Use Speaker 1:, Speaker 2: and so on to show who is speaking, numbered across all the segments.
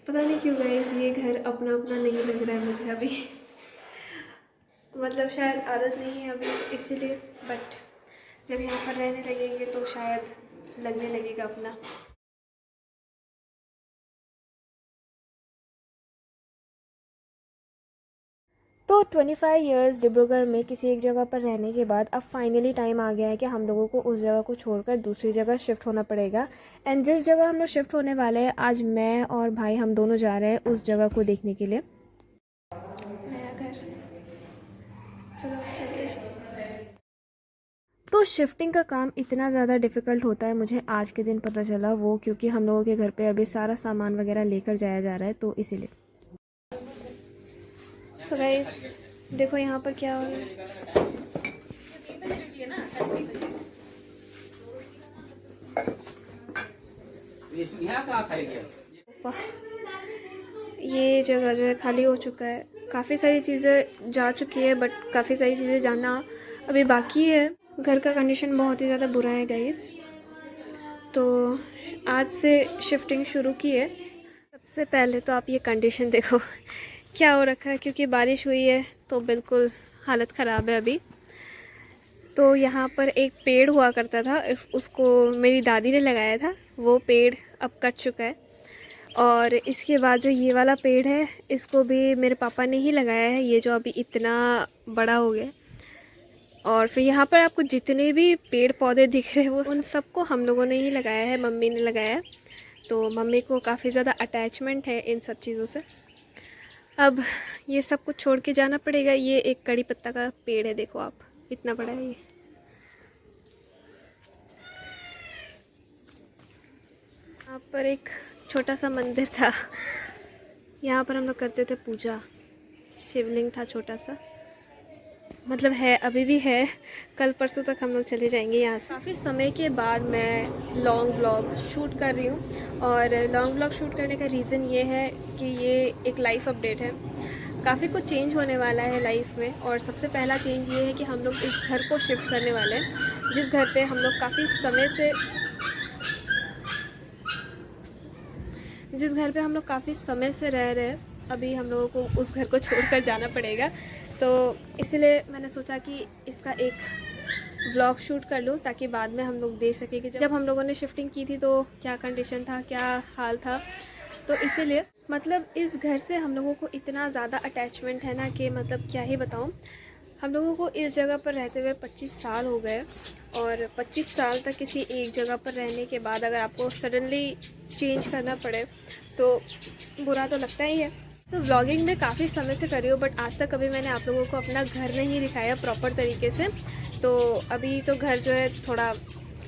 Speaker 1: पता नहीं क्यों गाइस ये घर अपना अपना नहीं लग रहा है मुझे अभी। मतलब शायद आदत नहीं है अभी इसीलिए, बट जब यहाँ पर रहने लगेंगे तो शायद लगने लगेगा अपना। तो 25 इयर्स डिब्रूगढ़ में किसी एक जगह पर रहने के बाद अब फाइनली टाइम आ गया है कि हम लोगों को उस जगह को छोड़कर दूसरी जगह शिफ्ट होना पड़ेगा। एंड जिस जगह हम लोग शिफ्ट होने वाले हैं, आज मैं और भाई हम दोनों जा रहे हैं उस जगह को देखने के लिए। नया घर, चलो चलते हैं। तो शिफ्टिंग का काम इतना ज़्यादा डिफ़िकल्ट होता है मुझे आज के दिन पता चला, वो क्योंकि हम लोगों के घर पे अभी सारा सामान वगैरह लेकर जाया जा रहा है, तो इसीलिए। सो गाइस देखो यहाँ पर क्या हो रहा है। ये जगह जो है खाली हो चुका है, काफ़ी सारी चीज़ें जा चुकी है बट काफ़ी सारी चीज़ें जाना अभी बाकी है। घर का कंडीशन बहुत ही ज़्यादा बुरा है गाइस, तो आज से शिफ्टिंग शुरू की है। सबसे पहले तो आप ये कंडीशन देखो क्या हो रखा है, क्योंकि बारिश हुई है तो बिल्कुल हालत ख़राब है अभी। तो यहाँ पर एक पेड़ हुआ करता था, उसको मेरी दादी ने लगाया था, वो पेड़ अब कट चुका है। और इसके बाद जो ये वाला पेड़ है इसको भी मेरे पापा ने ही लगाया है, ये जो अभी इतना बड़ा हो गया। और फिर यहाँ पर आपको जितने भी पेड़ पौधे दिख रहे हैं वो उन सबको हम लोगों ने ही लगाया है, मम्मी ने लगाया है। तो मम्मी को काफ़ी ज़्यादा अटैचमेंट है इन सब चीज़ों से। अब ये सब कुछ छोड़ के जाना पड़ेगा। ये एक कड़ी पत्ता का पेड़ है, देखो आप, इतना बड़ा है ये। यहाँ पर एक छोटा सा मंदिर था, यहाँ पर हम लोग करते थे पूजा। शिवलिंग था छोटा सा, मतलब है अभी भी है। कल परसों तक हम लोग चले जाएंगे यहाँ से। काफ़ी समय के बाद मैं लॉन्ग व्लॉग शूट कर रही हूँ, और लॉन्ग व्लॉग शूट करने का रीज़न ये है कि ये एक लाइफ अपडेट है। काफ़ी कुछ चेंज होने वाला है लाइफ में, और सबसे पहला चेंज ये है कि हम लोग इस घर को शिफ्ट करने वाले हैं, जिस घर पे हम लोग काफ़ी समय से रह रहे हैं। अभी हम लोगों को उस घर को छोड़कर जाना पड़ेगा, तो इसलिए मैंने सोचा कि इसका एक व्लॉग शूट कर लूँ, ताकि बाद में हम लोग देख सकें कि जब हम लोगों ने शिफ्टिंग की थी तो क्या कंडीशन था, क्या हाल था। तो इसीलिए मतलब इस घर से हम लोगों को इतना ज़्यादा अटैचमेंट है ना कि मतलब क्या ही बताऊँ। हम लोगों को इस जगह पर रहते हुए 25 साल हो गए, और 25 साल तक किसी एक जगह पर रहने के बाद अगर आपको सडनली चेंज करना पड़े तो बुरा तो लगता ही है। तो व्लॉगिंग में काफ़ी समय से करी हूँ, बट आज तक कभी मैंने आप लोगों को अपना घर नहीं दिखाया प्रॉपर तरीके से। तो अभी तो घर जो है थोड़ा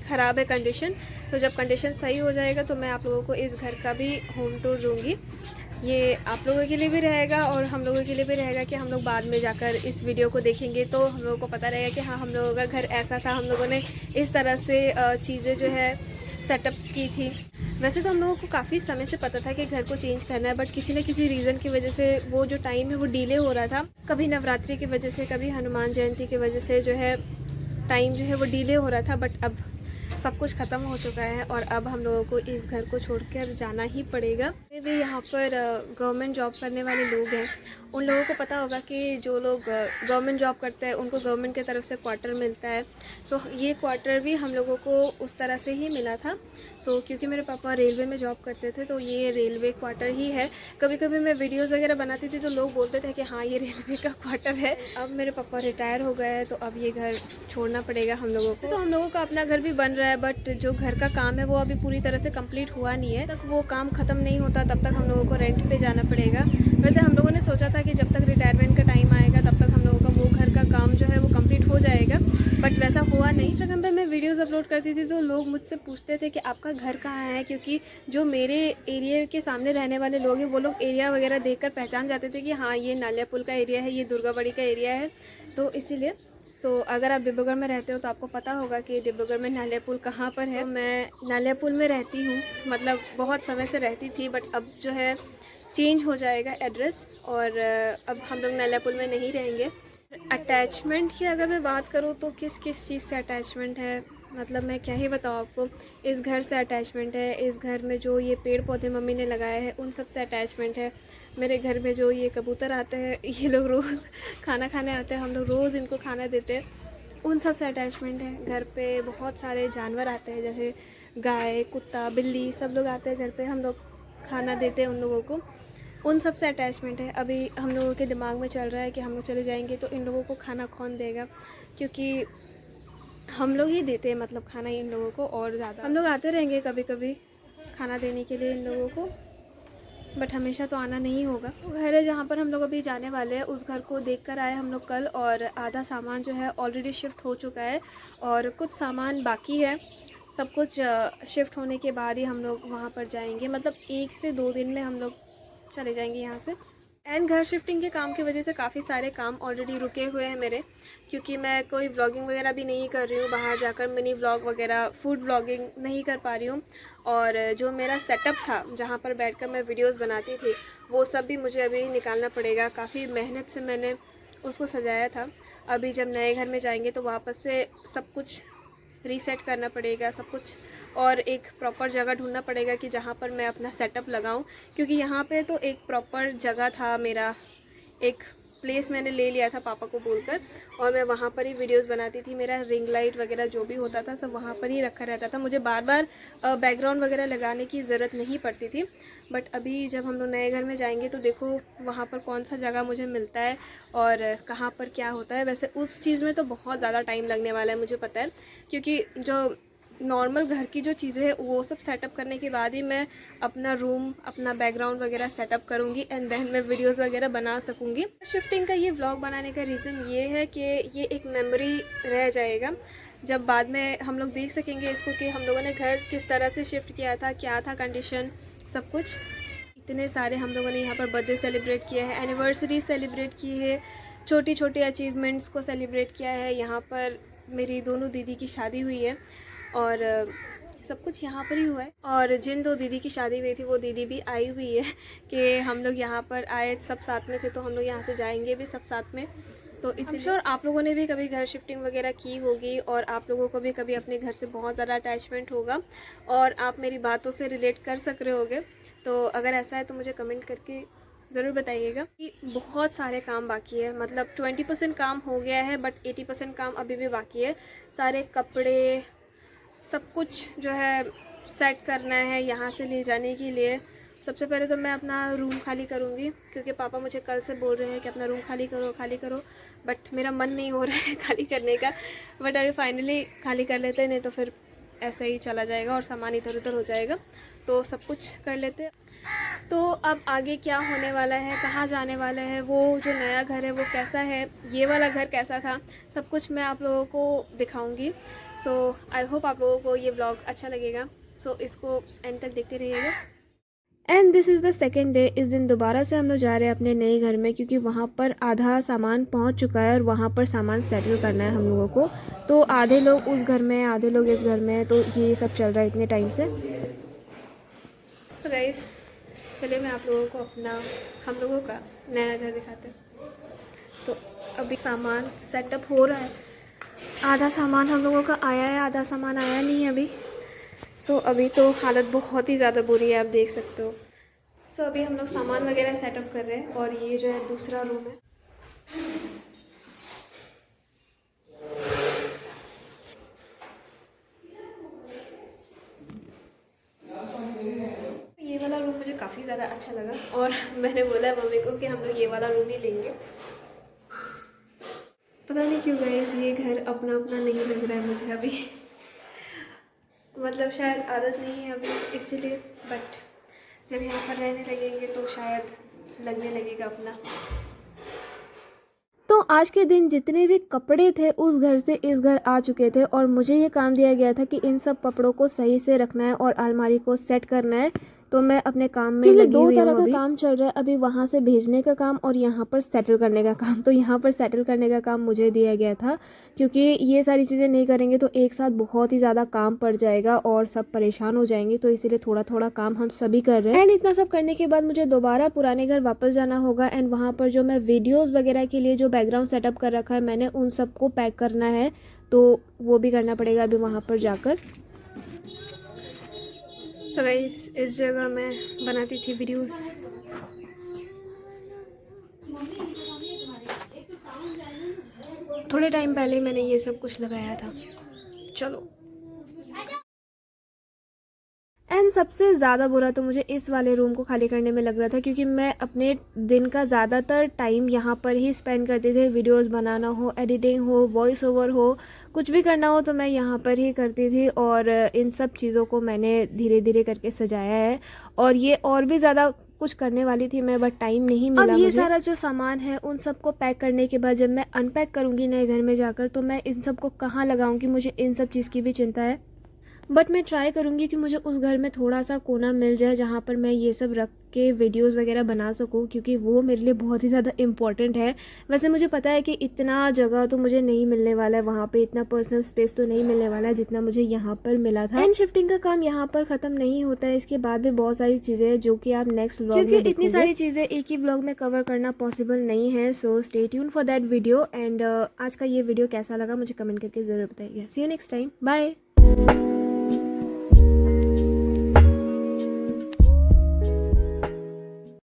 Speaker 1: ख़राब है कंडीशन, तो जब कंडीशन सही हो जाएगा तो मैं आप लोगों को इस घर का भी होम टूर दूँगी। ये आप लोगों के लिए भी रहेगा और हम लोगों के लिए भी रहेगा कि हम लोग बाद में जाकर इस वीडियो को देखेंगे तो हम लोगों को पता रहेगा कि हाँ, हम लोगों का घर ऐसा था, हम लोगों ने इस तरह से चीज़ें जो है सेटअप की थी। वैसे तो हम लोगों को काफ़ी समय से पता था कि घर को चेंज करना है, बट किसी न किसी रीज़न की वजह से वो जो टाइम है वो डिले हो रहा था। कभी नवरात्रि की वजह से, कभी हनुमान जयंती की वजह से जो है टाइम जो है वो डिले हो रहा था। बट अब सब कुछ ख़त्म हो चुका है और अब हम लोगों को इस घर को छोड़कर जाना ही पड़ेगा। भी यहाँ पर गवर्नमेंट जॉब करने वाले लोग हैं, उन लोगों को पता होगा कि जो लोग गवर्नमेंट जॉब करते हैं उनको गवर्नमेंट की तरफ से क्वार्टर मिलता है। तो ये क्वार्टर भी हम लोगों को उस तरह से ही मिला था। सो क्योंकि मेरे पापा रेलवे में जॉब करते थे तो ये रेलवे क्वार्टर ही है। कभी कभी मैं वीडियोस वगैरह बनाती थी तो लोग बोलते थे कि हाँ ये रेलवे का क्वार्टर है। अब मेरे पापा रिटायर हो गए हैं तो अब ये घर छोड़ना पड़ेगा हम लोगों को। तो हम लोगों का अपना घर भी बन रहा है, बट जो घर का काम है वो अभी पूरी तरह से कंप्लीट हुआ नहीं है। तक वो काम ख़त्म नहीं होता तब तक हम लोगों को रेंट पे जाना पड़ेगा। वैसे हम लोगों ने सोचा था कि जब तक रिटायरमेंट का टाइम आएगा तब तक हम लोगों का वो घर का काम जो है वो कंप्लीट हो जाएगा, बट वैसा हुआ नहीं। इंस्टाग्राम पर मैं वीडियोस अपलोड करती थी तो लोग मुझसे पूछते थे कि आपका घर कहाँ है, क्योंकि जो मेरे एरिया के सामने रहने वाले लोग हैं वो लोग एरिया वगैरह देखकर पहचान जाते थे कि हाँ ये नालिया पुल का एरिया है, ये दुर्गाबाड़ी का एरिया है। तो इसीलिए अगर आप डिब्रूगढ़ में रहते हो तो आपको पता होगा कि डिब्रूगढ़ में नालिया पुल कहाँ पर है। तो मैं नालिया पुल में रहती हूँ, मतलब बहुत समय से रहती थी, बट अब जो है चेंज हो जाएगा एड्रेस, और अब हम लोग नालिया पुल में नहीं रहेंगे। अटैचमेंट की अगर मैं बात करूँ तो किस किस चीज़ से अटैचमेंट है, मतलब मैं क्या ही बताऊँ आपको, इस घर से अटैचमेंट है। इस घर में जो ये पेड़ पौधे मम्मी ने लगाए हैं उन सब से अटैचमेंट है। मेरे घर में जो ये कबूतर आते हैं, ये लोग रोज़ खाना खाने आते हैं, हम लोग रोज़ इनको खाना देते हैं, उन सब से अटैचमेंट है। घर पे बहुत सारे जानवर आते हैं, जैसे गाय, कुत्ता, बिल्ली, सब लोग आते हैं घर पे, हम लोग खाना देते हैं उन लोगों को, उन सब से अटैचमेंट है। अभी हम लोगों के दिमाग में चल रहा है कि हम लोग चले जाएंगे तो इन लोगों को खाना कौन देगा, क्योंकि हम लोग ही देते हैं मतलब खाना इन लोगों को। और ज़्यादा हम लोग आते रहेंगे कभी कभी खाना देने के लिए इन लोगों को, बट हमेशा तो आना नहीं होगा। वो घर है जहाँ पर हम लोग अभी जाने वाले हैं, उस घर को देख कर आए हम लोग कल, और आधा सामान जो है ऑलरेडी शिफ्ट हो चुका है और कुछ सामान बाकी है। सब कुछ शिफ्ट होने के बाद ही हम लोग वहाँ पर जाएंगे, मतलब 1 से 2 दिन में हम लोग चले जाएंगे यहाँ से। एंड घर शिफ्टिंग के काम की वजह से काफ़ी सारे काम ऑलरेडी रुके हुए हैं मेरे, क्योंकि मैं कोई व्लॉगिंग वगैरह भी नहीं कर रही हूँ बाहर जाकर, मिनी व्लॉग वगैरह, फूड व्लॉगिंग नहीं कर पा रही हूँ। और जो मेरा सेटअप था जहाँ पर बैठकर मैं वीडियोस बनाती थी, वो सब भी मुझे अभी निकालना पड़ेगा। काफ़ी मेहनत से मैंने उसको सजाया था। अभी जब नए घर में जाएंगे तो वापस से सब कुछ रीसेट करना पड़ेगा सब कुछ, और एक प्रॉपर जगह ढूंढना पड़ेगा कि जहाँ पर मैं अपना सेटअप लगाऊं, क्योंकि यहाँ पे तो एक प्रॉपर जगह था मेरा, एक प्लेस मैंने ले लिया था पापा को बोलकर, और मैं वहाँ पर ही वीडियोस बनाती थी। मेरा रिंग लाइट वगैरह जो भी होता था सब वहाँ पर ही रखा रहता था, मुझे बार बार बैकग्राउंड वगैरह लगाने की ज़रूरत नहीं पड़ती थी। बट अभी जब हम लोग नए घर में जाएंगे तो देखो वहाँ पर कौन सा जगह मुझे मिलता है और कहाँ पर क्या होता है। वैसे उस चीज़ में तो बहुत ज़्यादा टाइम लगने वाला है, मुझे पता है, क्योंकि जो नॉर्मल घर की जो चीज़ें हैं वो सब सेटअप करने के बाद ही मैं अपना रूम, अपना बैकग्राउंड वगैरह सेटअप करूँगी, एंड देन मैं वीडियोस वगैरह बना सकूँगी। शिफ्टिंग का ये व्लॉग बनाने का रीज़न ये है कि ये एक मेमोरी रह जाएगा, जब बाद में हम लोग देख सकेंगे इसको कि हम लोगों ने घर किस तरह से शिफ्ट किया था, क्या था कंडीशन, सब कुछ। इतने सारे हम लोगों ने यहाँ पर बर्थडे सेलिब्रेट किया है, एनिवर्सरी सेलिब्रेट की है, छोटी छोटी अचीवमेंट्स को सेलिब्रेट किया है। यहाँ पर मेरी दोनों दीदी की शादी हुई है और सब कुछ यहाँ पर ही हुआ है। और जिन 2 दीदी की शादी हुई थी वो दीदी भी आई हुई है कि हम लोग यहाँ पर आए, सब साथ में थे, तो हम लोग यहाँ से जाएंगे भी सब साथ में। तो इसलिए श्योर आप लोगों ने भी कभी घर शिफ्टिंग वगैरह की होगी और आप लोगों को भी कभी अपने घर से बहुत ज़्यादा अटैचमेंट होगा और आप मेरी बातों से रिलेट कर सक रहे होगे। तो अगर ऐसा है तो मुझे कमेंट करके ज़रूर बताइएगा कि बहुत सारे काम बाकी है, मतलब 20% काम हो गया है बट 80% काम अभी भी बाकी है। सारे कपड़े सब कुछ जो है सेट करना है यहाँ से ले जाने के लिए। सबसे पहले तो मैं अपना रूम खाली करूँगी, क्योंकि पापा मुझे कल से बोल रहे हैं कि अपना रूम खाली करो खाली करो, बट मेरा मन नहीं हो रहा है खाली करने का। बट अभी फाइनली खाली कर लेते हैं, नहीं तो फिर ऐसे ही चला जाएगा और सामान इधर उधर हो जाएगा, तो सब कुछ कर लेते हैं। तो अब आगे क्या होने वाला है, कहाँ जाने वाला है, वो जो नया घर है वो कैसा है, ये वाला घर कैसा था, सब कुछ मैं आप लोगों को दिखाऊंगी। सो आई होप आप लोगों को ये व्लॉग अच्छा लगेगा। सो इसको एंड तक देखते रहिएगा। And this is the second day. इस दिन दोबारा से हम लोग जा रहे हैं अपने नए घर में, क्योंकि वहाँ पर आधा सामान पहुँच चुका है और वहाँ पर सामान सेटल करना है हम लोगों को। तो आधे लोग उस घर में, आधे लोग इस घर में, तो ये सब चल रहा है इतने टाइम से। सो गाइस, चलिए मैं आप लोगों को अपना, हम लोगों का नया घर दिखाते हैं। तो अभी सामान सेटअप हो रहा है, आधा सामान हम लोगों का आया है, आधा सामान आया नहीं है अभी। सो अभी तो हालत बहुत ही ज़्यादा बुरी है, आप देख सकते हो। सो अभी हम लोग सामान वगैरह सेटअप कर रहे हैं और ये जो है दूसरा रूम है। ये वाला रूम मुझे काफ़ी ज़्यादा अच्छा लगा और मैंने बोला मम्मी को कि हम लोग ये वाला रूम ही लेंगे। पता नहीं क्यों गाइस, ये घर अपना अपना नहीं लग रहा है मुझे अभी मतलब शायद आदत नहीं है अभी इसीलिए, बट जब यहाँ पर रहने लगेंगे तो शायद लगने लगेगा अपना। तो आज के दिन जितने भी कपड़े थे उस घर से इस घर आ चुके थे और मुझे ये काम दिया गया था कि इन सब कपड़ों को सही से रखना है और अलमारी को सेट करना है। तो मैं अपने काम में लगी हुई हूँ। 2 तरह का काम चल रहा है अभी, वहाँ से भेजने का काम और यहाँ पर सेटल करने का काम। तो यहाँ पर सेटल करने का काम मुझे दिया गया था, क्योंकि ये सारी चीज़ें नहीं करेंगे तो एक साथ बहुत ही ज़्यादा काम पड़ जाएगा और सब परेशान हो जाएंगे। तो इसीलिए थोड़ा थोड़ा काम हम सभी कर रहे हैं। एंड इतना सब करने के बाद मुझे दोबारा पुराने घर वापस जाना होगा एंड वहाँ पर जो मैं वीडियोज़ वगैरह के लिए जो बैकग्राउंड सेटअप कर रखा है मैंने, उन सबको पैक करना है। तो वो भी करना पड़ेगा अभी वहाँ पर जाकर। सो गाइस, इस जगह मैं बनाती थी वीडियोस। थोड़े टाइम पहले मैंने ये सब कुछ लगाया था। चलो, एंड सबसे ज़्यादा बुरा तो मुझे इस वाले रूम को खाली करने में लग रहा था, क्योंकि मैं अपने दिन का ज़्यादातर टाइम यहाँ पर ही स्पेंड करते थे। वीडियोस बनाना हो, एडिटिंग हो, वॉइस ओवर हो, कुछ भी करना हो तो मैं यहाँ पर ही करती थी। और इन सब चीज़ों को मैंने धीरे धीरे करके सजाया है, और ये और भी ज़्यादा कुछ करने वाली थी मैं, बट टाइम नहीं मिला। अब ये सारा जो सामान है उन सबको पैक करने के बाद जब मैं अनपैक करूँगी नए घर में जाकर, तो मैं इन सबको कहाँ लगाऊंगी, मुझे इन सब चीज़ की भी चिंता है। बट मैं ट्राई करूँगी कि मुझे उस घर में थोड़ा सा कोना मिल जाए जहाँ पर मैं ये सब रख के वीडियोस वगैरह बना सकूँ, क्योंकि वो मेरे लिए बहुत ही ज़्यादा इम्पॉर्टेंट है। वैसे मुझे पता है कि इतना जगह तो मुझे नहीं मिलने वाला है वहाँ पे, इतना पर्सनल स्पेस तो नहीं मिलने वाला है जितना मुझे यहाँ पर मिला था। एंड शिफ्टिंग का काम यहाँ पर ख़त्म नहीं होता है, इसके बाद भी बहुत सारी चीज़ें हैं जो कि आप नेक्स्ट व्लॉग में देखोगे। इतनी सारी चीज़ें एक ही व्लॉग में कवर करना पॉसिबल नहीं है, so stay tune for that video. And आज का ये वीडियो कैसा लगा मुझे कमेंट करके ज़रूर बताइए। सी यू नेक्स्ट टाइम, बाय।